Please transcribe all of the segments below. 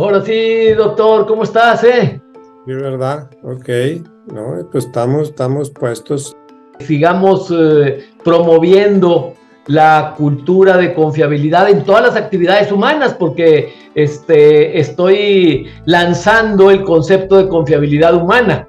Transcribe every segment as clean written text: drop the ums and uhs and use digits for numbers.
Ahora sí, doctor, ¿cómo estás, Sí, ¿verdad? Ok, no, pues estamos puestos. Sigamos promoviendo la cultura de confiabilidad en todas las actividades humanas, porque estoy lanzando el concepto de confiabilidad humana.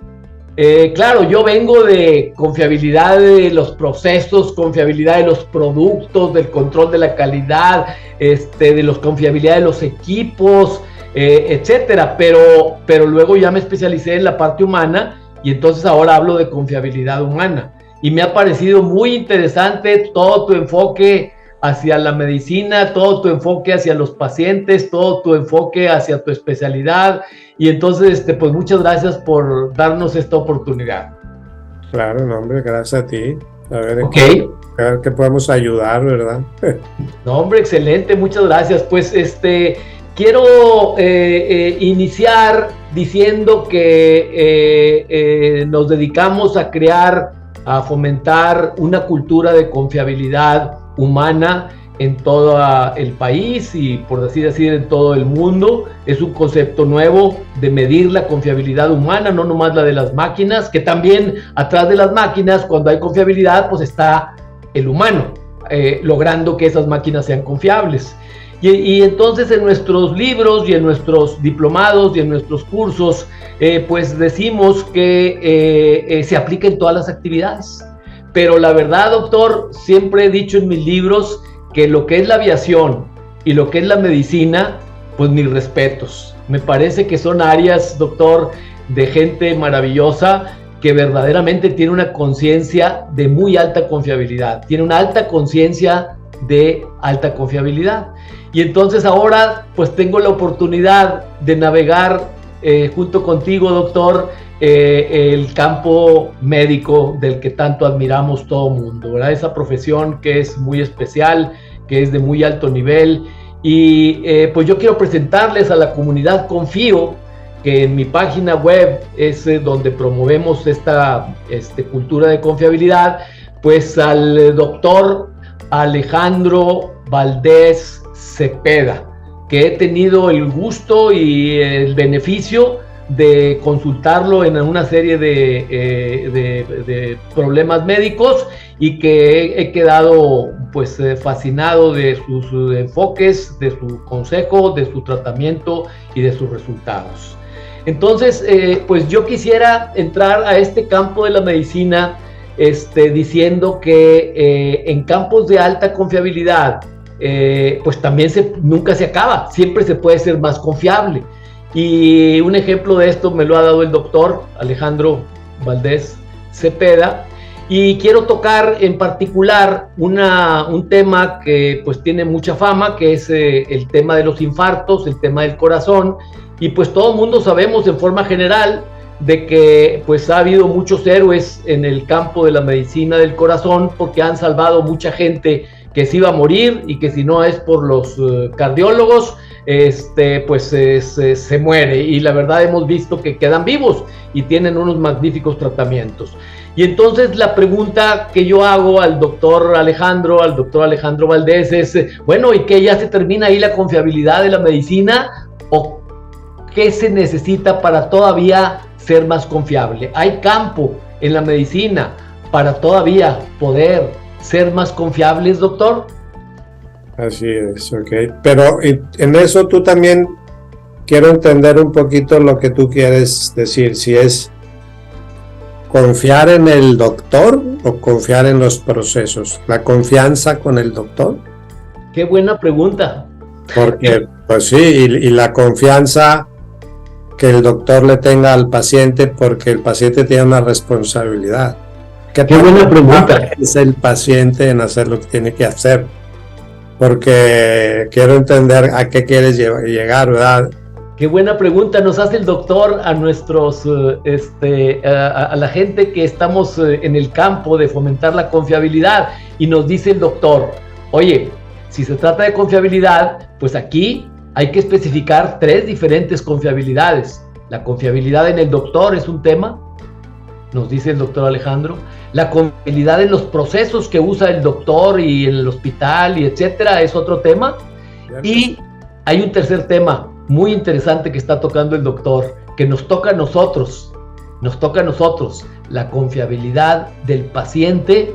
Claro, yo vengo de confiabilidad de los procesos, confiabilidad de los productos, del control de la calidad, de los confiabilidad de los equipos, etcétera. Pero luego ya me especialicé en la parte humana y entonces ahora hablo de confiabilidad humana. Y me ha parecido muy interesante todo tu enfoque hacia la medicina, todo tu enfoque hacia los pacientes, todo tu enfoque hacia tu especialidad. Y entonces, pues muchas gracias por darnos esta oportunidad. Claro, no, hombre, gracias a ti. A ver, Ok. a ver qué podemos ayudar, ¿verdad? No, hombre, excelente, muchas gracias. Pues quiero iniciar diciendo que nos dedicamos a crear, a fomentar una cultura de confiabilidad humana en todo el país y, por así decir, en todo el mundo. Es un concepto nuevo de medir la confiabilidad humana, no nomás la de las máquinas, que también atrás de las máquinas, cuando hay confiabilidad, pues está el humano, logrando que esas máquinas sean confiables. Y entonces en nuestros libros y en nuestros diplomados y en nuestros cursos, pues decimos que se aplica en todas las actividades. Pero la verdad, doctor, siempre he dicho en mis libros que lo que es la aviación y lo que es la medicina, pues mis respetos. Me parece que son áreas, doctor, de gente maravillosa que verdaderamente tiene una conciencia de muy alta confiabilidad, tiene una alta conciencia de alta confiabilidad. Y entonces ahora pues tengo la oportunidad de navegar junto contigo, doctor, el campo médico del que tanto admiramos todo mundo, ¿verdad? Esa profesión que es muy especial, que es de muy alto nivel. Y pues yo quiero presentarles a la comunidad Confío, que en mi página web es donde promovemos esta cultura de confiabilidad, pues al doctor Alejandro Valdés Cepeda, que he tenido el gusto y el beneficio de consultarlo en una serie de problemas médicos y que he quedado pues fascinado de sus enfoques, de su consejo, de su tratamiento y de sus resultados. Entonces, pues yo quisiera entrar a este campo de la medicina diciendo que en campos de alta confiabilidad, pues también nunca se acaba, siempre se puede ser más confiable. Y un ejemplo de esto me lo ha dado el doctor Alejandro Valdés Cepeda. Y quiero tocar en particular un tema que pues tiene mucha fama, que es el tema de los infartos, el tema del corazón. Y pues todo el mundo sabemos en forma general de que pues ha habido muchos héroes en el campo de la medicina del corazón, porque han salvado mucha gente que se iba a morir y que si no es por los cardiólogos, pues se muere. Y la verdad hemos visto que quedan vivos y tienen unos magníficos tratamientos. Y entonces la pregunta que yo hago al doctor Alejandro Valdés es, bueno, ¿y qué ya se termina ahí la confiabilidad de la medicina? ¿O qué se necesita para todavía ser más confiable? ¿Hay campo en la medicina para todavía poder ser más confiables, doctor? Así es, ok. Pero en eso tú también quiero entender un poquito lo que tú quieres decir, si es confiar en el doctor o confiar en los procesos. ¿La confianza con el doctor? Qué buena pregunta. Porque, pues sí, y la confianza que el doctor le tenga al paciente, porque el paciente tiene una responsabilidad. Qué buena pregunta. Es el paciente en hacer lo que tiene que hacer. Porque quiero entender a qué quieres llegar, ¿verdad? Qué buena pregunta nos hace el doctor a nuestros, a la gente que estamos en el campo de fomentar la confiabilidad, y nos dice el doctor, oye, si se trata de confiabilidad, pues aquí hay que especificar 3 diferentes confiabilidades. La confiabilidad en el doctor es un tema, nos dice el doctor Alejandro. La confiabilidad en los procesos que usa el doctor y el hospital y etcétera es otro tema. Y hay un tercer tema, muy interesante que está tocando el doctor, que nos toca a nosotros, la confiabilidad del paciente,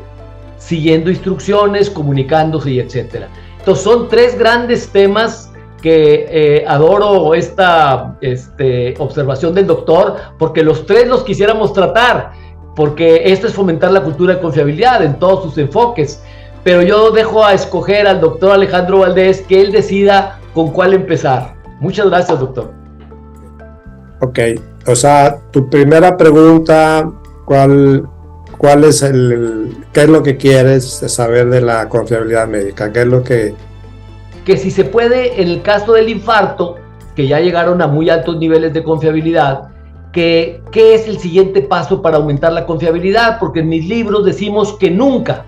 siguiendo instrucciones, comunicándose y etcétera. Entonces son tres grandes temas que adoro esta observación del doctor, porque los tres los quisiéramos tratar, porque esto es fomentar la cultura de confiabilidad en todos sus enfoques. Pero yo dejo a escoger al doctor Alejandro Valdés, que él decida con cuál empezar. Muchas gracias, doctor. Ok, o sea, tu primera pregunta, ¿cuál es qué es lo que quieres saber de la confiabilidad médica? ¿Qué es lo que...? Que si se puede, en el caso del infarto, que ya llegaron a muy altos niveles de confiabilidad, ¿qué es el siguiente paso para aumentar la confiabilidad? Porque en mis libros decimos que nunca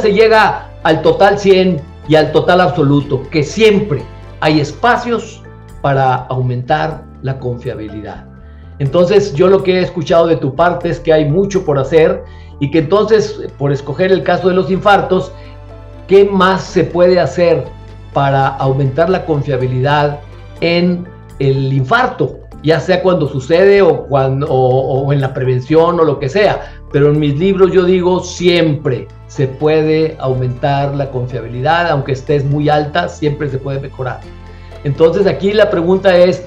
se llega al total 100 y al total absoluto, que siempre hay espacios para aumentar la confiabilidad. Entonces, yo lo que he escuchado de tu parte es que hay mucho por hacer y que entonces, por escoger el caso de los infartos, ¿qué más se puede hacer para aumentar la confiabilidad en el infarto? Ya sea cuando sucede o en la prevención o lo que sea. Pero en mis libros yo digo, siempre se puede aumentar la confiabilidad, aunque estés muy alta, siempre se puede mejorar. Entonces aquí la pregunta es,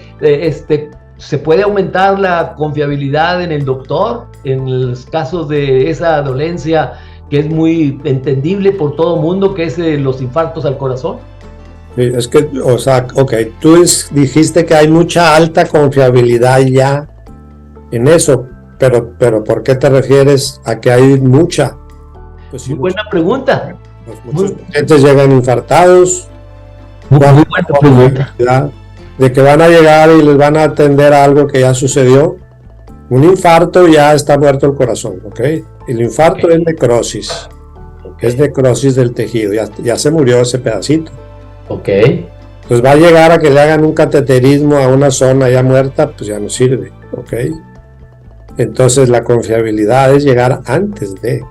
¿se puede aumentar la confiabilidad en el doctor en los casos de esa dolencia que es muy entendible por todo mundo, que es los infartos al corazón? Sí, es que, o sea, ok, tú dijiste que hay mucha alta confiabilidad ya en eso, pero ¿por qué te refieres a que hay mucha? Pues sí, muy buena pregunta. Pues muchos pacientes llegan infartados. Muy buena pregunta. De que van a llegar y les van a atender a algo que ya sucedió. Un infarto ya está muerto el corazón, ¿ok? El infarto es necrosis. Es necrosis del tejido, ya se murió ese pedacito. Ok. Pues va a llegar a que le hagan un cateterismo a una zona ya muerta, pues ya no sirve, ¿ok? Entonces la confiabilidad es llegar antes de,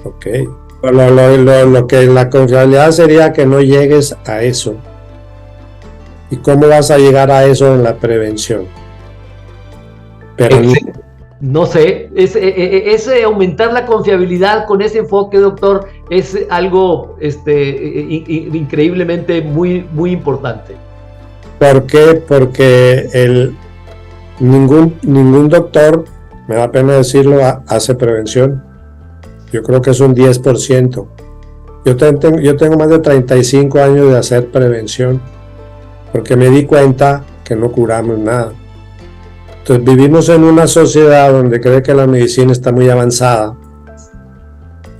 ¿ok? Lo que la confiabilidad sería que no llegues a eso. ¿Y cómo vas a llegar a eso en la prevención? Pero no sé, ese aumentar la confiabilidad con ese enfoque, doctor, es algo increíblemente muy, muy importante. ¿Por qué? Porque ningún doctor, me da pena decirlo, hace prevención. Yo creo que es un 10%. Yo tengo más de 35 años de hacer prevención, porque me di cuenta que no curamos nada. Entonces vivimos en una sociedad donde cree que la medicina está muy avanzada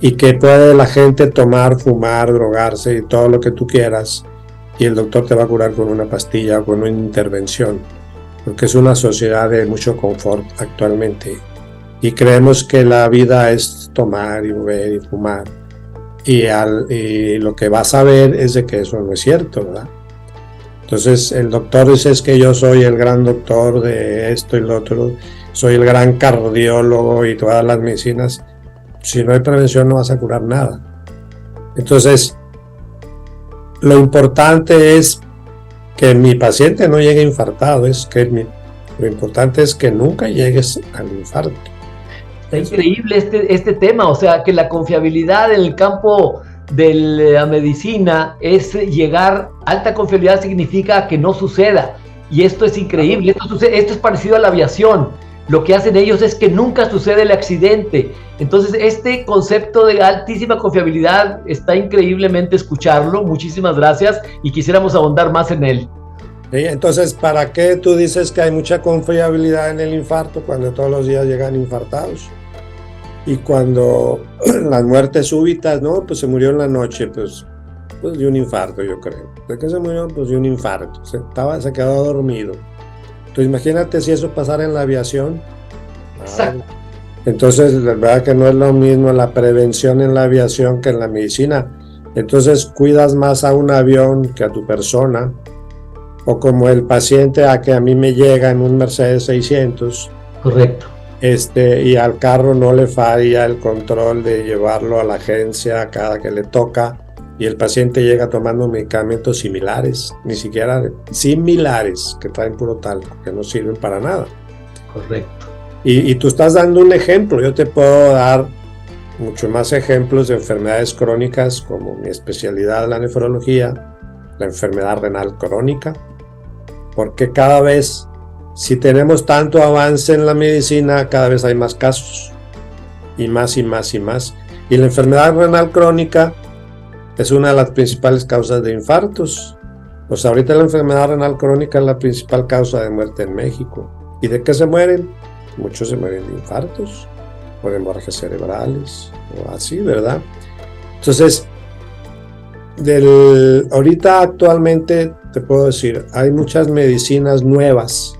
y que puede la gente tomar, fumar, drogarse y todo lo que tú quieras, y el doctor te va a curar con una pastilla o con una intervención, porque es una sociedad de mucho confort actualmente y creemos que la vida es tomar y beber y fumar, y lo que vas a ver es de que eso no es cierto, ¿verdad? Entonces el doctor dice, es que yo soy el gran doctor de esto y lo otro, soy el gran cardiólogo y todas las medicinas. Si no hay prevención no vas a curar nada. Entonces lo importante es que mi paciente no llegue infartado, lo importante es que nunca llegues al infarto. Está increíble este tema, o sea, que la confiabilidad en el campo de la medicina es llegar, alta confiabilidad significa que no suceda, y esto es increíble. Esto es parecido a la aviación. Lo que hacen ellos es que nunca sucede el accidente. Entonces este concepto de altísima confiabilidad está increíblemente escucharlo. Muchísimas gracias y quisiéramos ahondar más en él. Sí, entonces, ¿para qué tú dices que hay mucha confiabilidad en el infarto cuando todos los días llegan infartados? Y cuando las muertes súbitas, ¿no? Pues se murió en la noche, pues de un infarto, yo creo. ¿De qué se murió? Pues de un infarto. Se quedó dormido. Entonces imagínate si eso pasara en la aviación. Exacto. Entonces, la verdad que no es lo mismo la prevención en la aviación que en la medicina. Entonces cuidas más a un avión que a tu persona. O como el paciente a que a mí me llega en un Mercedes 600. Correcto. Y al carro no le falla el control de llevarlo a la agencia cada que le toca, y el paciente llega tomando medicamentos similares, ni siquiera similares, que traen puro talco, que no sirven para nada. Correcto. Y tú estás dando un ejemplo. Yo te puedo dar mucho más ejemplos de enfermedades crónicas, como mi especialidad, la nefrología, la enfermedad renal crónica, porque cada vez, si tenemos tanto avance en la medicina, cada vez hay más casos, y más y más y más. Y la enfermedad renal crónica es una de las principales causas de infartos. Pues ahorita la enfermedad renal crónica es la principal causa de muerte en México. ¿Y de qué se mueren? Muchos se mueren de infartos, o de hemorragias cerebrales, o así, ¿verdad? Entonces, ahorita actualmente te puedo decir, hay muchas medicinas nuevas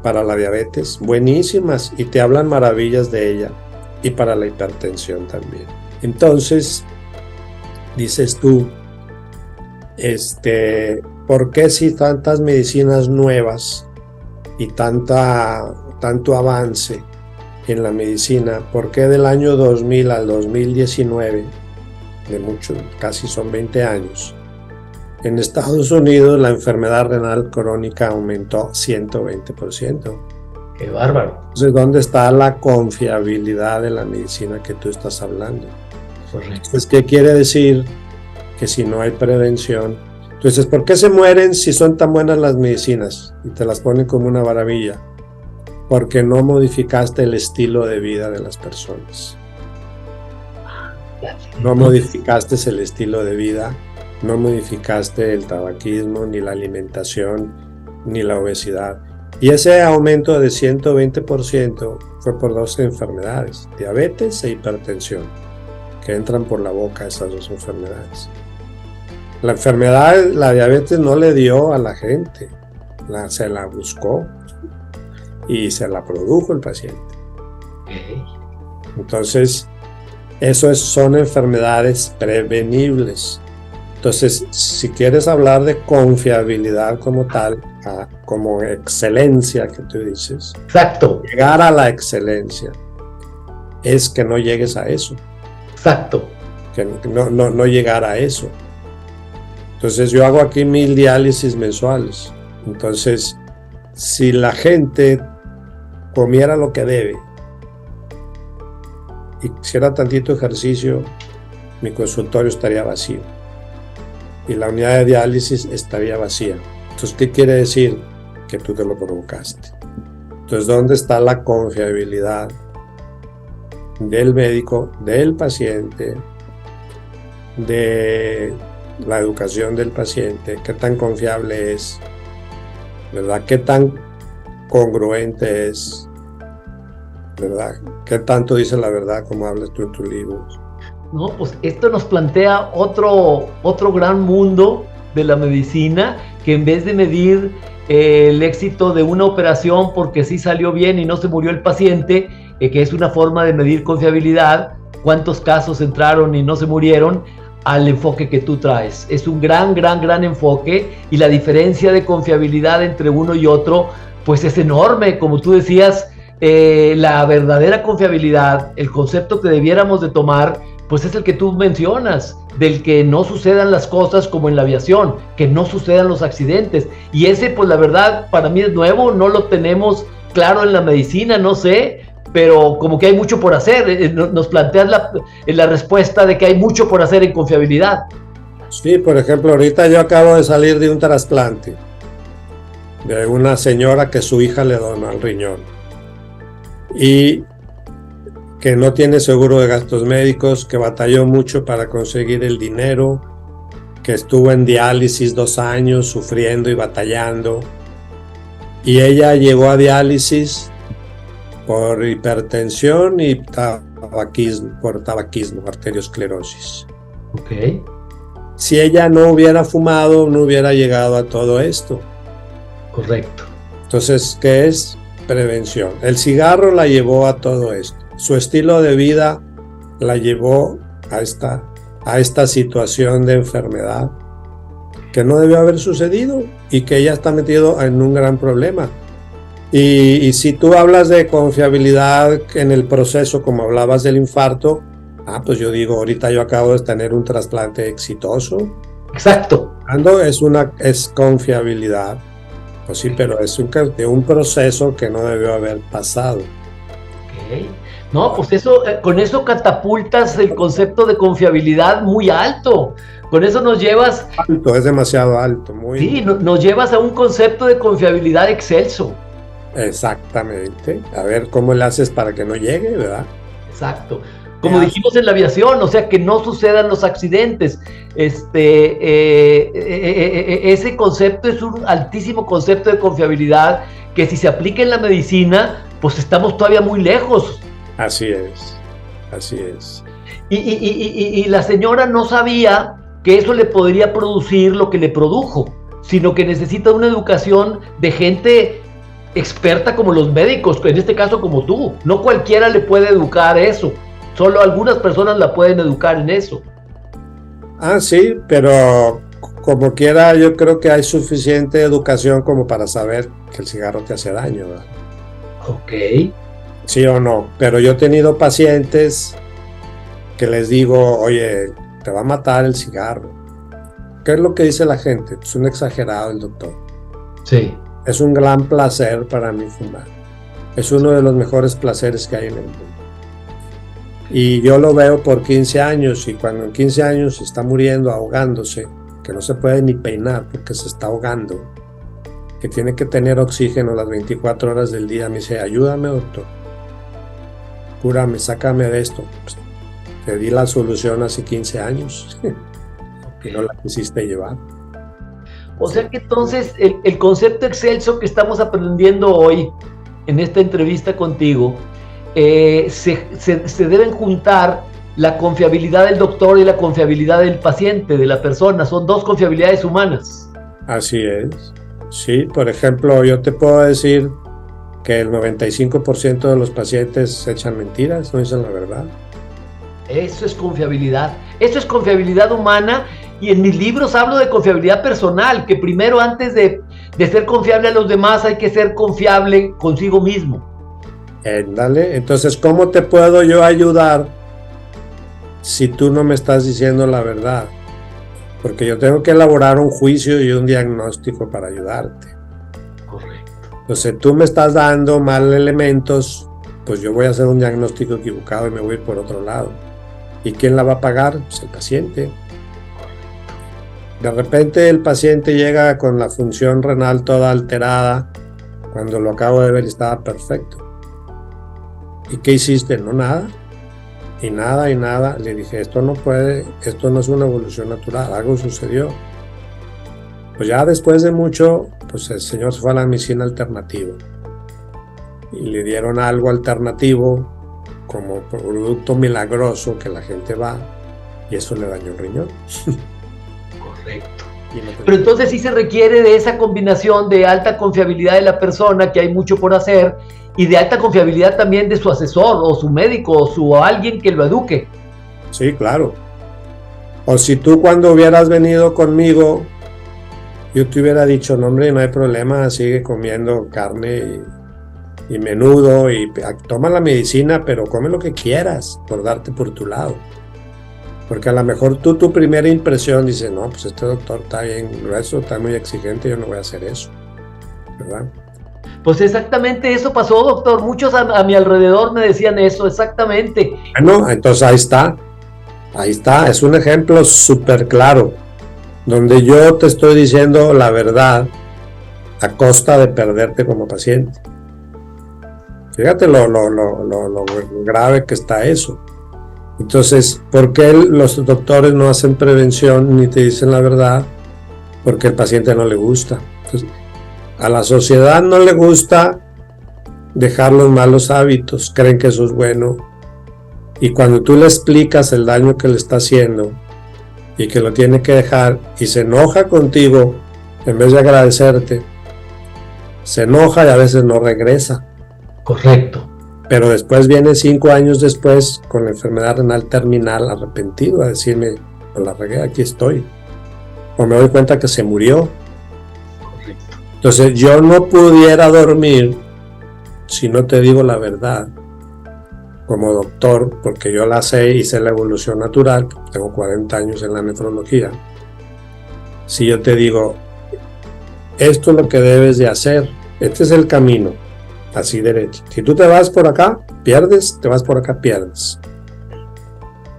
para la diabetes, buenísimas, y te hablan maravillas de ella, y para la hipertensión también. Entonces, dices tú, ¿por qué si tantas medicinas nuevas y tanto avance en la medicina, por qué del año 2000 al 2019, de mucho, casi son 20 años, en Estados Unidos la enfermedad renal crónica aumentó 120%? ¡Qué bárbaro! Entonces, ¿dónde está la confiabilidad de la medicina que tú estás hablando? Correcto. Pues, ¿qué quiere decir? Que si no hay prevención, entonces, ¿por qué se mueren si son tan buenas las medicinas? Y te las ponen como una maravilla. Porque no modificaste el estilo de vida de las personas. No modificaste el estilo de vida, no modificaste el tabaquismo, ni la alimentación, ni la obesidad. Y ese aumento de 120% fue por dos enfermedades, diabetes e hipertensión, que entran por la boca, esas dos enfermedades. La diabetes no le dio a la gente, se la buscó y se la produjo el paciente. Entonces, son enfermedades prevenibles. Entonces, si quieres hablar de confiabilidad como tal, como excelencia que tú dices, exacto, llegar a la excelencia es que no llegues a eso. Exacto. Que no llegar a eso. Entonces yo hago aquí 1000 diálisis mensuales. Entonces, si la gente comiera lo que debe y hiciera tantito ejercicio, mi consultorio estaría vacío y la unidad de diálisis estaría vacía. Entonces, ¿qué quiere decir? Que tú te lo provocaste. Entonces, ¿dónde está la confiabilidad del médico, del paciente, de la educación del paciente? ¿Qué tan confiable es? ¿Verdad? ¿Qué tan congruente es? ¿Verdad? ¿Qué tanto dice la verdad como hablas tú en tus libros? No, pues esto nos plantea otro gran mundo de la medicina, que en vez de medir el éxito de una operación porque sí salió bien y no se murió el paciente, que es una forma de medir confiabilidad, cuántos casos entraron y no se murieron, al enfoque que tú traes. Es un gran enfoque, y la diferencia de confiabilidad entre uno y otro pues es enorme. Como tú decías, la verdadera confiabilidad, el concepto que debiéramos de tomar, pues es el que tú mencionas, del que no sucedan las cosas como en la aviación, que no sucedan los accidentes. Y ese, pues la verdad, para mí es nuevo, no lo tenemos claro en la medicina, no sé, pero como que hay mucho por hacer. Nos planteas la respuesta de que hay mucho por hacer en confiabilidad. Sí, por ejemplo, ahorita yo acabo de salir de un trasplante de una señora que su hija le donó el riñón y que no tiene seguro de gastos médicos, que batalló mucho para conseguir el dinero, que estuvo en diálisis 2 años sufriendo y batallando, y ella llegó a diálisis por hipertensión y tabaquismo, arteriosclerosis. Okay. Si ella no hubiera fumado, no hubiera llegado a todo esto. Correcto. Entonces, ¿qué es? Prevención. El cigarro la llevó a todo esto. Su estilo de vida la llevó a esta situación de enfermedad que no debió haber sucedido y que ella está metido en un gran problema. Y si tú hablas de confiabilidad en el proceso, como hablabas del infarto, Pues yo digo, ahorita yo acabo de tener un trasplante exitoso. Exacto. Es confiabilidad. Pues sí, pero es un proceso que no debió haber pasado. Okay. No, pues eso, con eso catapultas el concepto de confiabilidad muy alto. Con eso nos llevas... Alto, es demasiado alto. Sí, nos llevas a un concepto de confiabilidad excelso. Exactamente. A ver cómo le haces para que no llegue, ¿verdad? Exacto. Como dijimos en la aviación, o sea, que no sucedan los accidentes. Ese concepto es un altísimo concepto de confiabilidad que si se aplica en la medicina, pues estamos todavía muy lejos. Así es, así es. Y la señora no sabía que eso le podría producir lo que le produjo, sino que necesita una educación de gente experta como los médicos, en este caso como tú. No cualquiera le puede educar eso. Solo algunas personas la pueden educar en eso. Sí, pero como quiera, yo creo que hay suficiente educación como para saber que el cigarro te hace daño, ¿verdad? Ok. Sí o no, pero yo he tenido pacientes que les digo, oye, te va a matar el cigarro. ¿Qué es lo que dice la gente? Es un exagerado el doctor. Sí. Es un gran placer para mí fumar. Es uno de los mejores placeres que hay en el mundo. Y yo lo veo por 15 años y cuando en 15 años se está muriendo, ahogándose, que no se puede ni peinar porque se está ahogando, que tiene que tener oxígeno las 24 horas del día, me dice, ayúdame doctor, cúrame, sácame de esto. Pues, te di la solución hace 15 años y no la quisiste llevar. O sea que entonces el concepto excelso que estamos aprendiendo hoy en esta entrevista contigo, se deben juntar la confiabilidad del doctor y la confiabilidad del paciente, de la persona. Son dos confiabilidades humanas. Así es. Sí, por ejemplo, yo te puedo decir que el 95% de los pacientes echan mentiras, no dicen la verdad. Eso es confiabilidad. Eso es confiabilidad humana. Y en mis libros hablo de confiabilidad personal, que primero, antes de ser confiable a los demás, hay que ser confiable consigo mismo. Dale, entonces, ¿cómo te puedo yo ayudar si tú no me estás diciendo la verdad? Porque yo tengo que elaborar un juicio y un diagnóstico para ayudarte. Correcto. Entonces, tú me estás dando mal elementos, pues yo voy a hacer un diagnóstico equivocado y me voy por otro lado. ¿Y quién la va a pagar? Pues el paciente. De repente el paciente llega con la función renal toda alterada, cuando lo acabo de ver estaba perfecto. ¿Y qué hiciste? No, nada. Y nada. Le dije, esto no es una evolución natural, algo sucedió. Pues ya después de mucho, pues el señor se fue a la medicina alternativa. Y le dieron algo alternativo, como producto milagroso que la gente va, y eso le dañó el riñón. Correcto. Pero entonces sí se requiere de esa combinación de alta confiabilidad de la persona, que hay mucho por hacer, y de alta confiabilidad también de su asesor o su médico o alguien que lo eduque. Sí, claro. O si tú cuando hubieras venido conmigo, yo te hubiera dicho, no hombre, no hay problema, sigue comiendo carne y menudo y toma la medicina, pero come lo que quieras por darte por tu lado. Porque a lo mejor tu primera impresión dice, no, pues este doctor está bien grueso, está muy exigente, yo no voy a hacer eso, ¿verdad? Pues exactamente eso pasó, doctor. Muchos a mi alrededor me decían eso, exactamente. Bueno, entonces ahí está, es un ejemplo súper claro, donde yo te estoy diciendo la verdad a costa de perderte como paciente. Fíjate lo grave que está eso. Entonces, ¿por qué los doctores no hacen prevención ni te dicen la verdad? Porque al paciente no le gusta. Entonces, a la sociedad no le gusta dejar los malos hábitos, creen que eso es bueno. Y cuando tú le explicas el daño que le está haciendo y que lo tiene que dejar y se enoja contigo, en vez de agradecerte, se enoja y a veces no regresa. Correcto. Pero después viene 5 años después con la enfermedad renal terminal arrepentido a decirme, pues la regué, aquí estoy. O me doy cuenta que se murió. Correcto. Entonces yo no pudiera dormir si no te digo la verdad. como doctor, porque yo la sé, hice la evolución natural, tengo 40 años en la nefrología. Si yo te digo, esto es lo que debes de hacer, este es el camino, así derecho. Si tú te vas por acá, pierdes, te vas por acá, pierdes.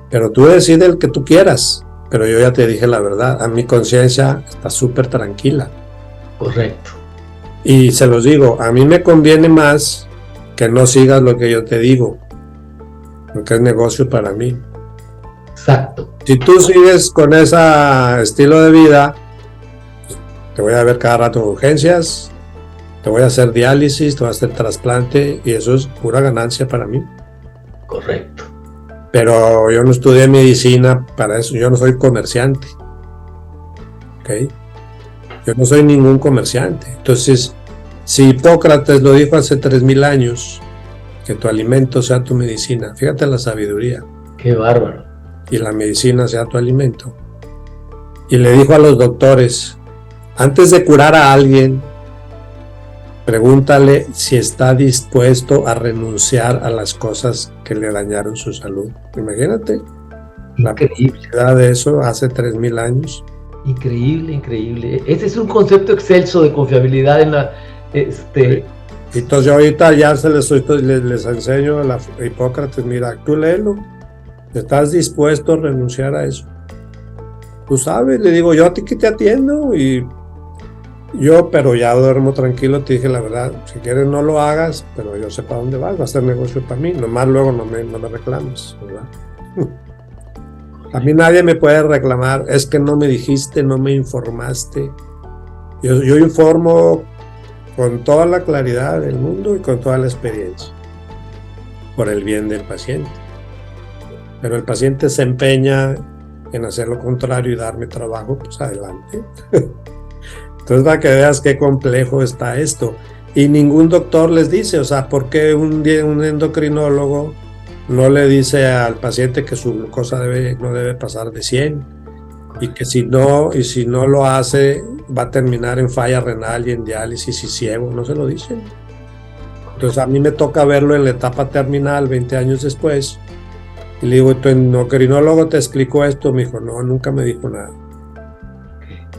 Pero tú decides el que tú quieras, pero yo ya te dije la verdad, a mi conciencia está súper tranquila. Correcto. Y se los digo, a mí me conviene más que no sigas lo que yo te digo, porque es negocio para mí. Exacto. Si tú sigues con ese estilo de vida, te voy a ver cada rato en urgencias, te voy a hacer diálisis, te voy a hacer trasplante, y eso es pura ganancia para mí. Correcto. Pero yo no estudié medicina para eso, yo no soy comerciante. ¿Ok? Yo no soy ningún comerciante. Entonces, si Hipócrates lo dijo hace 3000 años, que tu alimento sea tu medicina, fíjate la sabiduría. Qué bárbaro. Y la medicina sea tu alimento. Y le dijo a los doctores, antes de curar a alguien, pregúntale si está dispuesto a renunciar a las cosas que le dañaron su salud. Imagínate la posibilidad de eso hace 3000 años. Increíble, increíble. Ese es un concepto excelso de confiabilidad en la... Entonces yo ahorita ya les enseño a la Hipócrates, mira, tú léelo, ¿estás dispuesto a renunciar a eso? Tú sabes, le digo, yo a ti que te atiendo, y yo, pero ya duermo tranquilo, te dije la verdad, si quieres no lo hagas, pero yo sé para dónde vas, va a ser negocio para mí, nomás luego no me reclames, ¿verdad? A mí nadie me puede reclamar, es que no me dijiste, no me informaste. Yo informo con toda la claridad del mundo y con toda la experiencia, por el bien del paciente. Pero el paciente se empeña en hacer lo contrario y darme trabajo, pues adelante. Entonces, para que veas qué complejo está esto. Y ningún doctor les dice, o sea, ¿por qué un endocrinólogo no le dice al paciente que su glucosa no debe pasar de 100? Y que si no lo hace, va a terminar en falla renal y en diálisis y ciego, no se lo dicen. Entonces a mí me toca verlo en la etapa terminal, 20 años después, y le digo, ¿tu endocrinólogo te explicó esto? Me dijo, no, nunca me dijo nada.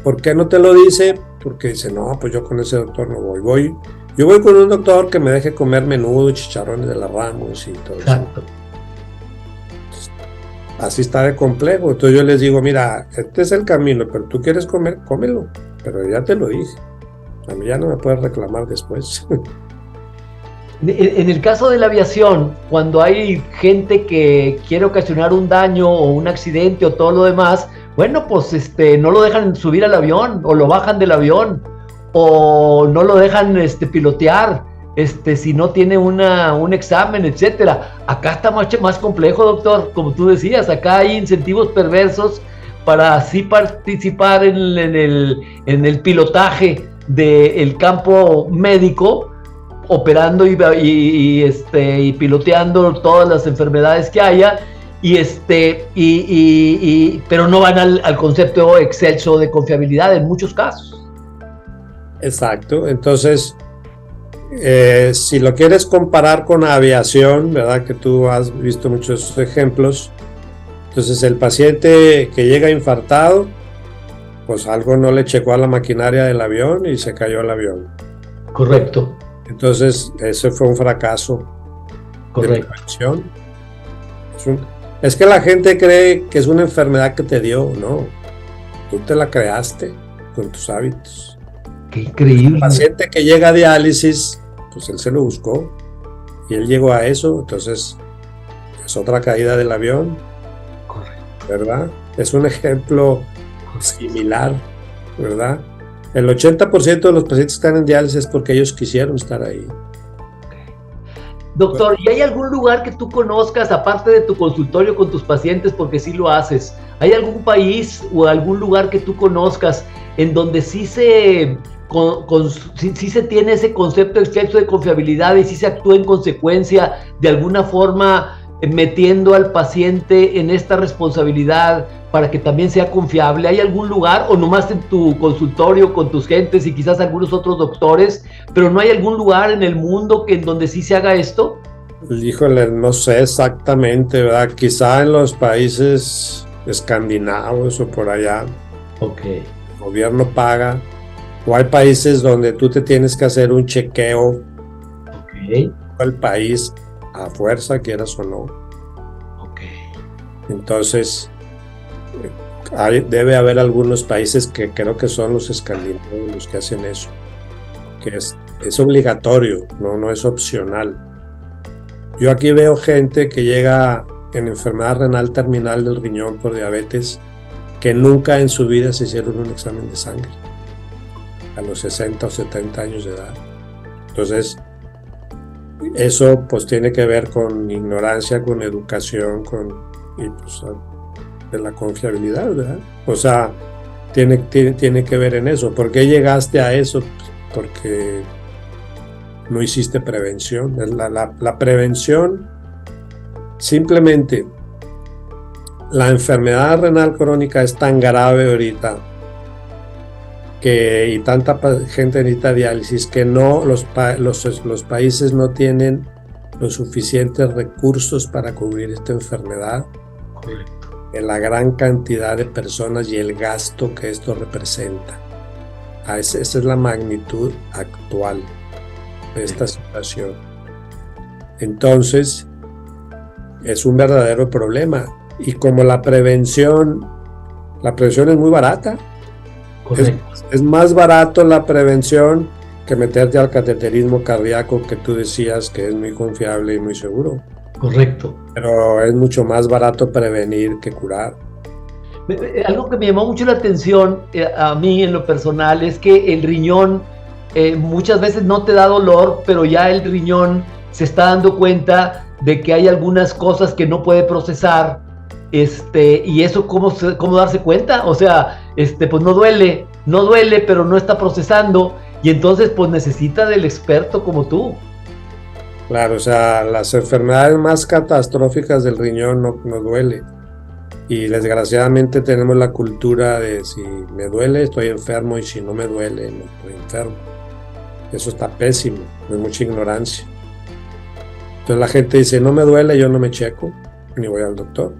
¿Por qué no te lo dice? Porque dice, no, pues yo con ese doctor no voy. Yo voy con un doctor que me deje comer menudo y chicharrones de la Ramos y todo Exacto. eso. Así está de complejo. Entonces yo les digo, mira, este es el camino, pero tú quieres comer, cómelo. Pero ya te lo dije. A mí ya no me puedes reclamar después. En el caso de la aviación, cuando hay gente que quiere ocasionar un daño o un accidente o todo lo demás, bueno, pues no lo dejan subir al avión, o lo bajan del avión, o no lo dejan pilotear, si no tiene un examen, etcétera. Acá está más complejo, doctor, como tú decías, acá hay incentivos perversos para así participar en el pilotaje del campo médico, operando y piloteando todas las enfermedades que haya, pero no van al concepto excelso de confiabilidad en muchos casos. Exacto. Entonces, si lo quieres comparar con la aviación, ¿verdad? Que tú has visto muchos ejemplos. Entonces, el paciente que llega infartado, pues algo no le checó a la maquinaria del avión y se cayó el avión. Correcto. Entonces, ese fue un fracaso. Correcto. De prevención. Es que la gente cree que es una enfermedad que te dio, no. Tú te la creaste con tus hábitos. Qué increíble. El paciente que llega a diálisis, pues él se lo buscó y él llegó a eso, entonces es otra caída del avión. Correcto. ¿Verdad? Es un ejemplo similar, ¿verdad? El 80% de los pacientes que están en diálisis es porque ellos quisieron estar ahí. Doctor, ¿y hay algún lugar que tú conozcas, aparte de tu consultorio con tus pacientes, porque sí lo haces? ¿Hay algún país o algún lugar que tú conozcas en donde sí se tiene ese concepto excelso de confiabilidad y sí se actúa en consecuencia, de alguna forma metiendo al paciente en esta responsabilidad para que también sea confiable? ¿Hay algún lugar, o nomás en tu consultorio con tus gentes y quizás algunos otros doctores, pero no hay algún lugar en el mundo en donde sí se haga esto? Híjole, no sé exactamente, ¿verdad? Quizá en los países escandinavos o por allá, Ok. el gobierno paga, o hay países donde tú te tienes que hacer un chequeo Ok. al país a fuerza, quieras o no. Ok. Entonces, debe haber algunos países que creo que son los escandinavos los que hacen eso, que es obligatorio, no es opcional. Yo aquí veo gente que llega en enfermedad renal terminal del riñón por diabetes que nunca en su vida se hicieron un examen de sangre a los 60 o 70 años de edad. Entonces, eso pues tiene que ver con ignorancia, con educación, y pues de la confiabilidad, ¿verdad? O sea, tiene que ver en eso. ¿Por qué llegaste a eso? Pues porque no hiciste prevención. La prevención, simplemente, la enfermedad renal crónica es tan grave ahorita y tanta gente necesita diálisis que no los países no tienen los suficientes recursos para cubrir esta enfermedad. Correcto. En la gran cantidad de personas y el gasto que esto representa. Esa es la magnitud actual de esta situación. Entonces, es un verdadero problema. Y como la prevención es muy barata. Es más barato la prevención que meterte al cateterismo cardíaco, que tú decías que es muy confiable y muy seguro. Correcto. Pero es mucho más barato prevenir que curar. Algo que me llamó mucho la atención a mí en lo personal es que el riñón muchas veces no te da dolor, pero ya el riñón se está dando cuenta de que hay algunas cosas que no puede procesar, y eso cómo darse cuenta, o sea, pues no duele, pero no está procesando, y entonces pues necesita del experto como tú. Claro, o sea, las enfermedades más catastróficas del riñón no duele. Y desgraciadamente tenemos la cultura de si me duele, estoy enfermo, y si no me duele, no estoy enfermo. Eso está pésimo, es mucha ignorancia. Entonces la gente dice, no me duele, yo no me checo, ni voy al doctor.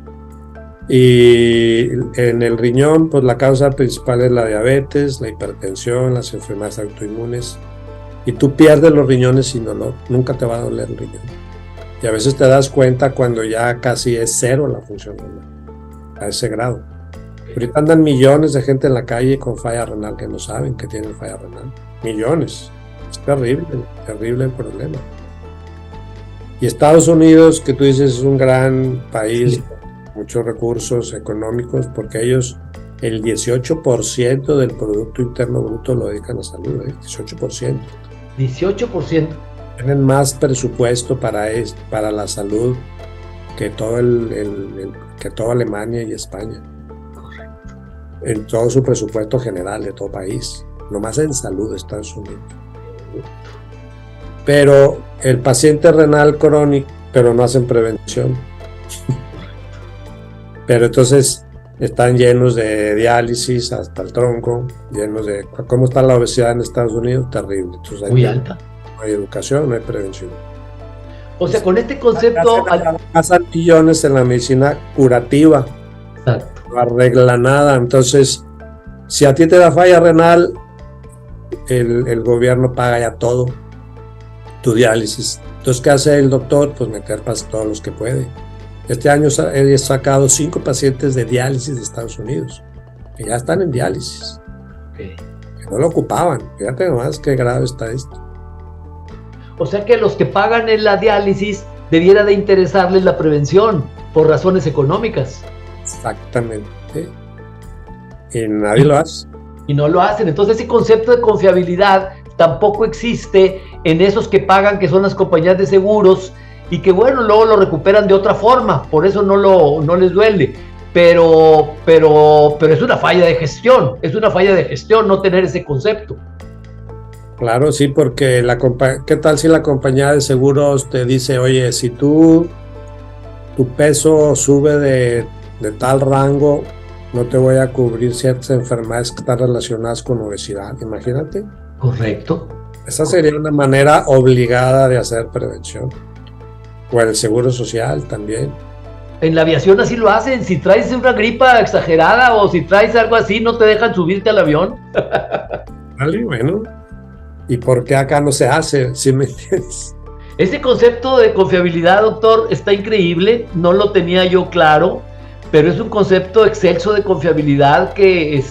Y en el riñón, pues la causa principal es la diabetes, la hipertensión, las enfermedades autoinmunes. Y tú pierdes los riñones sin dolor, nunca te va a doler el riñón. Y a veces te das cuenta cuando ya casi es cero la función renal, a ese grado. Ahorita andan millones de gente en la calle con falla renal que no saben que tienen falla renal. Millones. Es terrible, terrible el problema. Y Estados Unidos, que tú dices, es un gran país, sí, muchos recursos económicos, porque ellos el 18% del Producto Interno Bruto lo dedican a salud, 18%. 18%. Tienen más presupuesto para la salud que que toda Alemania y España. Correcto. En todo su presupuesto general de todo país, nomás en salud de Estados Unidos. Pero el paciente renal crónico, pero no hacen prevención. Pero entonces están llenos de diálisis hasta el tronco, llenos de... ¿Cómo está la obesidad en Estados Unidos? Terrible. Entonces, muy alta. No hay educación, no hay prevención. O sea, con este concepto... Pasan millones en la medicina curativa. Exacto. No arregla nada. Entonces, si a ti te da falla renal, el gobierno paga ya todo, tu diálisis. Entonces, ¿qué hace el doctor? Pues meter todos los que puede. Este año he sacado 5 pacientes de diálisis de Estados Unidos, que ya están en diálisis. Okay. Que no lo ocupaban. Fíjate nomás qué grave está esto. O sea que los que pagan en la diálisis debiera de interesarles la prevención por razones económicas. Exactamente. Y nadie lo hace. Y no lo hacen. Entonces ese concepto de confiabilidad tampoco existe en esos que pagan, que son las compañías de seguros, y que bueno, luego lo recuperan de otra forma, por eso no les duele. Pero es una falla de gestión, no tener ese concepto. Claro, sí, porque ¿qué tal si la compañía de seguros te dice, oye, si tu peso sube de tal rango, no te voy a cubrir ciertas enfermedades que están relacionadas con obesidad? Imagínate. Correcto. Esa sería una manera obligada de hacer prevención. O el seguro social también. En la aviación así lo hacen. Si traes una gripa exagerada o si traes algo así, no te dejan subirte al avión. Vale, bueno. ¿Y por qué acá no se hace? ¿Sí me entiendes? Ese concepto de confiabilidad, doctor, está increíble. No lo tenía yo claro, pero es un concepto excelso de confiabilidad que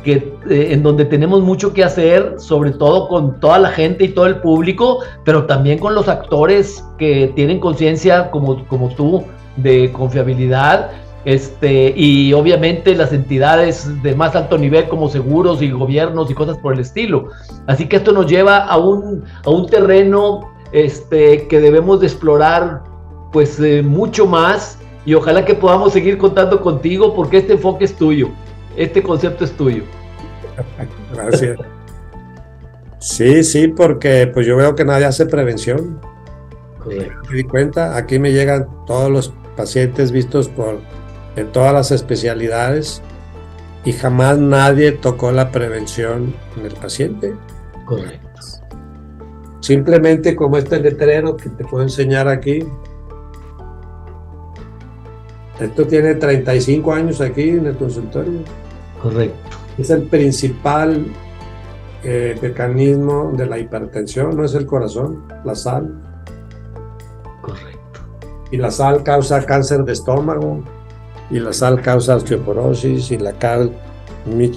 en donde tenemos mucho que hacer, sobre todo con toda la gente y todo el público, pero también con los actores que tienen conciencia como tú de confiabilidad, y obviamente las entidades de más alto nivel como seguros y gobiernos y cosas por el estilo. Así que esto nos lleva a un terreno que debemos de explorar pues mucho más, y ojalá que podamos seguir contando contigo porque este enfoque es tuyo, este concepto es tuyo. Gracias. Sí, porque pues yo veo que nadie hace prevención. Correcto. Me di cuenta, aquí me llegan todos los pacientes vistos en todas las especialidades y jamás nadie tocó la prevención en el paciente. Correcto. Simplemente como este letrero que te puedo enseñar aquí. Esto tiene 35 años aquí en el consultorio. Correcto. Es el principal mecanismo de la hipertensión, no es el corazón, la sal. Correcto. Y la sal causa cáncer de estómago, y la sal causa osteoporosis, y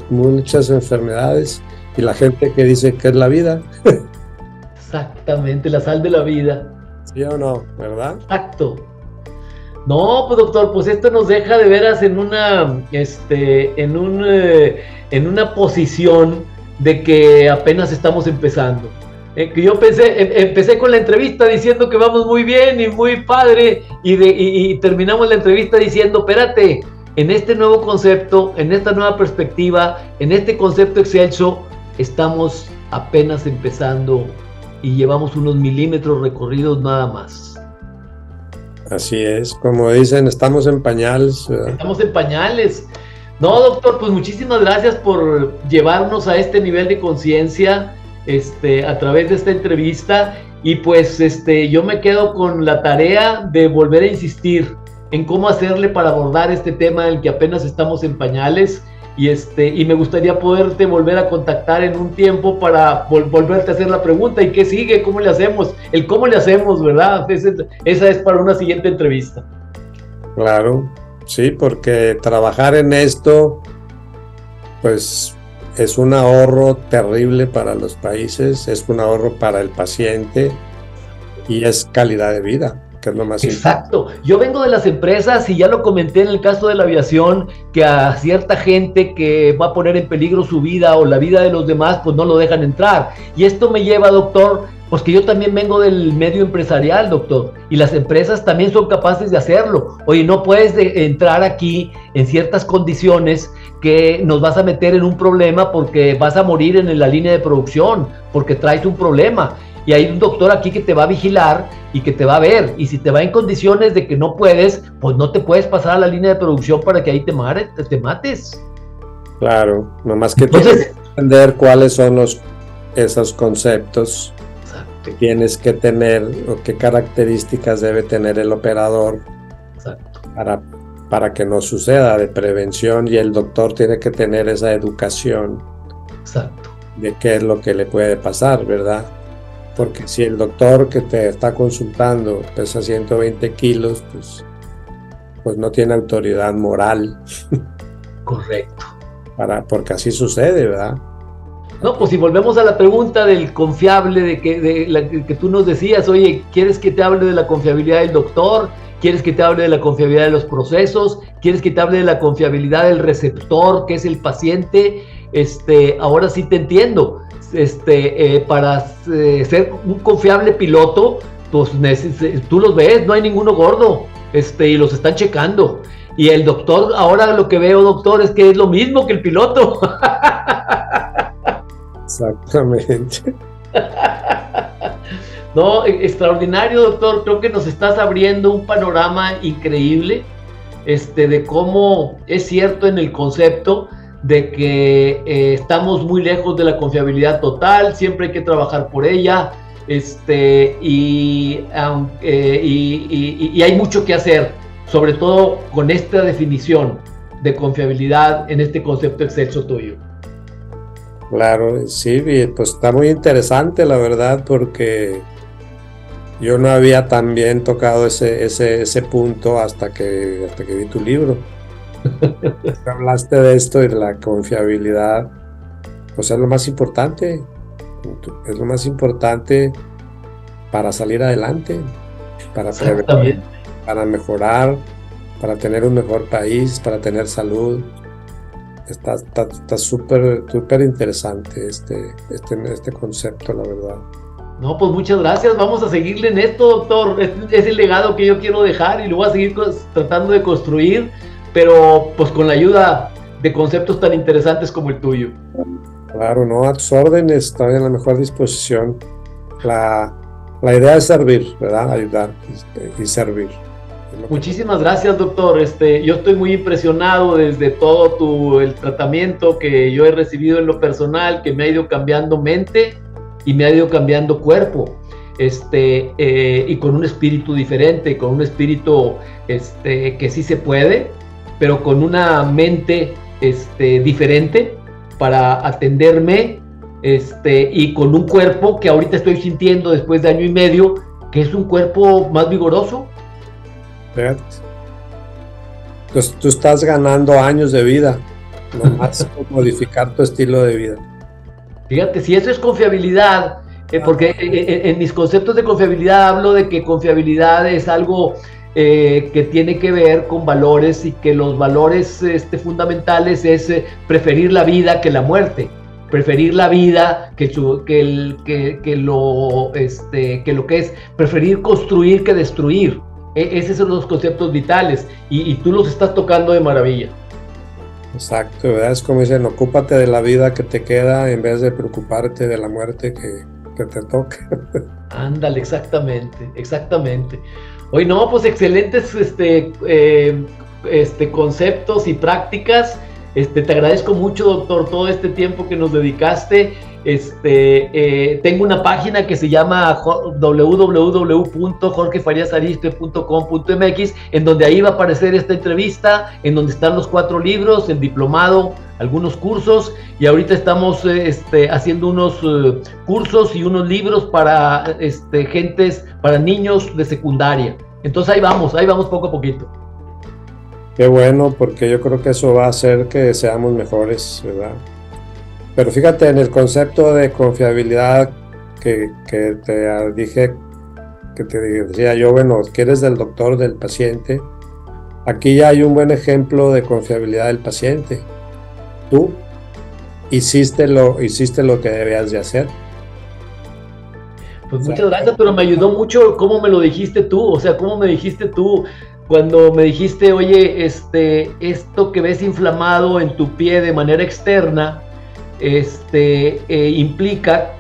muchas enfermedades, y la gente que dice que es la vida. Exactamente, la sal de la vida. ¿Sí o no? ¿Verdad? Exacto. No, pues doctor, pues esto nos deja de veras en una posición de que apenas estamos empezando. Que yo empecé con la entrevista diciendo que vamos muy bien y muy padre, y terminamos la entrevista diciendo, espérate, en este nuevo concepto, en esta nueva perspectiva, en este concepto excelso, estamos apenas empezando y llevamos unos milímetros recorridos nada más. Así es, como dicen, estamos en pañales, ¿verdad? Estamos en pañales. No, doctor, pues muchísimas gracias por llevarnos a este nivel de conciencia a través de esta entrevista, y pues yo me quedo con la tarea de volver a insistir en cómo hacerle para abordar este tema en el que apenas estamos en pañales, y me gustaría poderte volver a contactar en un tiempo para volverte a hacer la pregunta, ¿y qué sigue? ¿Cómo le hacemos? El cómo le hacemos, ¿verdad? Esa es para una siguiente entrevista. Claro, sí, porque trabajar en esto, pues es un ahorro terrible para los países, es un ahorro para el paciente y es calidad de vida, que es lo más importante. Exacto. Yo vengo de las empresas y ya lo comenté en el caso de la aviación, que a cierta gente que va a poner en peligro su vida o la vida de los demás, pues no lo dejan entrar. Y esto me lleva, doctor, pues que yo también vengo del medio empresarial, doctor, y las empresas también son capaces de hacerlo. Oye, no puedes entrar aquí en ciertas condiciones que nos vas a meter en un problema porque vas a morir en la línea de producción, porque traes un problema. Y hay un doctor aquí que te va a vigilar y que te va a ver, y si te va en condiciones de que no puedes, pues no te puedes pasar a la línea de producción para que ahí te mates. Claro, nomás que tienes que entender cuáles son esos conceptos que tienes que tener o qué características debe tener el operador para que no suceda, de prevención, y el doctor tiene que tener esa educación de qué es lo que le puede pasar, ¿verdad? Porque si el doctor que te está consultando pesa 120 kilos, pues no tiene autoridad moral. Correcto. Porque así sucede, ¿verdad? No, pues si volvemos a la pregunta del confiable, de que tú nos decías, oye, ¿quieres que te hable de la confiabilidad del doctor? ¿Quieres que te hable de la confiabilidad de los procesos? ¿Quieres que te hable de la confiabilidad del receptor, que es el paciente? Ahora sí te entiendo. Para ser un confiable piloto, pues tú los ves, no hay ninguno gordo, y los están checando. Y el doctor, ahora lo que veo, doctor, es que es lo mismo que el piloto. Exactamente. No, extraordinario, doctor. Creo que nos estás abriendo un panorama increíble, de cómo es cierto en el concepto de que estamos muy lejos de la confiabilidad total, siempre hay que trabajar por ella, y hay mucho que hacer, sobre todo con esta definición de confiabilidad en este concepto excelso tuyo. Claro, sí, pues está muy interesante la verdad, porque yo no había tan bien tocado ese punto hasta que vi tu libro. Hablaste de esto y de la confiabilidad, pues es lo más importante para salir adelante, para prevenir, para mejorar, para tener un mejor país, para tener salud. Está súper interesante este concepto, la verdad. No, pues muchas gracias, vamos a seguirle en esto, doctor. Es el legado que yo quiero dejar y lo voy a seguir tratando de construir, pero pues con la ayuda de conceptos tan interesantes como el tuyo. Claro, no, a tus órdenes, estoy en la mejor disposición. La idea es servir, ¿verdad? Ayudar y servir. Muchísimas gracias, doctor. Yo estoy muy impresionado desde todo el tratamiento que yo he recibido en lo personal, que me ha ido cambiando mente y me ha ido cambiando cuerpo, y con un espíritu diferente, con un espíritu que sí se puede, pero con una mente diferente para atenderme, y con un cuerpo que ahorita estoy sintiendo después de 1 año y medio, que es un cuerpo más vigoroso. Entonces tú estás ganando años de vida, nomás modificar tu estilo de vida. Fíjate, si eso es confiabilidad, porque en mis conceptos de confiabilidad hablo de que confiabilidad es algo que tiene que ver con valores, y que los valores fundamentales es preferir la vida que la muerte, preferir la vida que lo que es preferir construir que destruir. Esos son los conceptos vitales y tú los estás tocando de maravilla. Exacto, ¿verdad? Es como dicen, ocúpate de la vida que te queda en vez de preocuparte de la muerte que te toca. Ándale, exactamente. Hoy no, pues excelentes conceptos y prácticas. Te agradezco mucho, doctor, todo este tiempo que nos dedicaste. Tengo una página que se llama www.jorgefariasariste.com.mx, en donde ahí va a aparecer esta entrevista, en donde están los 4 libros, el diplomado, algunos cursos, y ahorita estamos haciendo unos cursos y unos libros para para niños de secundaria. Entonces ahí vamos poco a poquito. Qué bueno, porque yo creo que eso va a hacer que seamos mejores, ¿verdad? Pero fíjate, en el concepto de confiabilidad que te dije, que te decía yo, bueno, que eres del doctor del paciente, aquí ya hay un buen ejemplo de confiabilidad del paciente. Tú hiciste lo que debías de hacer. Pues muchas gracias, pero me ayudó mucho cómo me lo dijiste tú, o sea, cómo me dijiste tú, cuando me dijiste, oye, esto que ves inflamado en tu pie de manera externa, implica,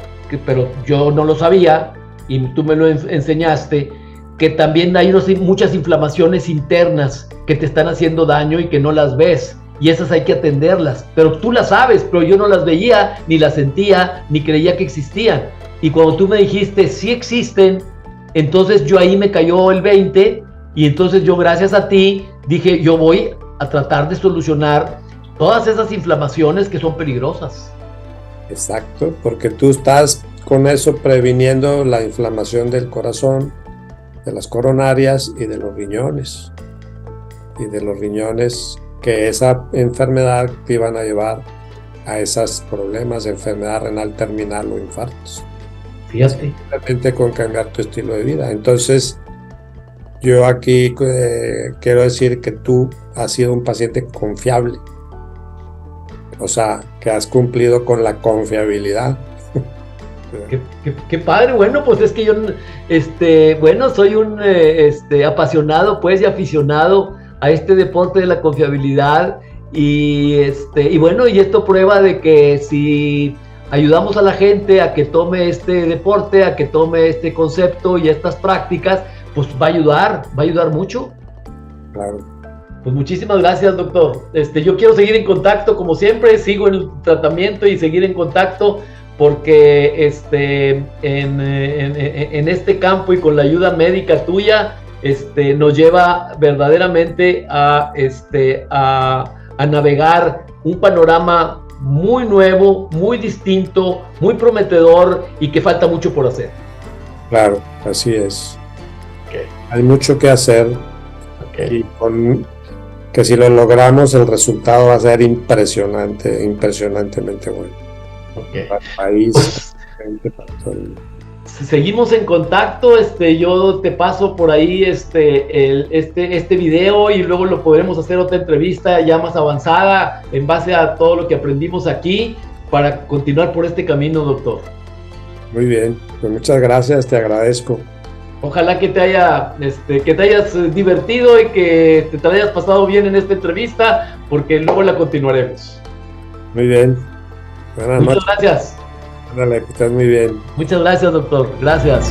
pero yo no lo sabía, y tú me lo enseñaste, que también hay muchas inflamaciones internas que te están haciendo daño y que no las ves, y esas hay que atenderlas, pero tú las sabes, pero yo no las veía, ni las sentía, ni creía que existían, y cuando tú me dijiste, sí existen, entonces yo ahí me cayó el 20, y entonces yo, gracias a ti, dije, yo voy a tratar de solucionar todas esas inflamaciones que son peligrosas. Exacto, porque tú estás con eso previniendo la inflamación del corazón, de las coronarias y de los riñones. Y de los riñones, que esa enfermedad te iban a llevar a esos problemas de enfermedad renal terminal o infartos. Fíjate. Simplemente con cambiar tu estilo de vida. Entonces, yo aquí quiero decir que tú has sido un paciente confiable. O sea, que has cumplido con la confiabilidad. Qué padre. Bueno, pues es que yo, soy un apasionado, pues, y aficionado a este deporte de la confiabilidad. Y bueno, y esto prueba de que si ayudamos a la gente a que tome este deporte, a que tome este concepto y estas prácticas, pues va a ayudar mucho. Claro. Pues muchísimas gracias, doctor. Yo quiero seguir en contacto, como siempre, sigo en el tratamiento y seguir en contacto porque en este campo y con la ayuda médica tuya, nos lleva verdaderamente a navegar un panorama muy nuevo, muy distinto, muy prometedor y que falta mucho por hacer. Claro, así es. Okay. Hay mucho que hacer, y que si lo logramos el resultado va a ser impresionantemente bueno. Para el país, para todo el mundo. Seguimos en contacto, yo te paso por ahí este video y luego lo podremos hacer otra entrevista ya más avanzada en base a todo lo que aprendimos aquí para continuar por este camino, doctor. Muy bien, pues muchas gracias, te agradezco. Ojalá que te hayas divertido y que te hayas pasado bien en esta entrevista, porque luego la continuaremos. Muy bien. Muchas gracias. Ándale, que estés muy bien. Muchas gracias, doctor. Gracias.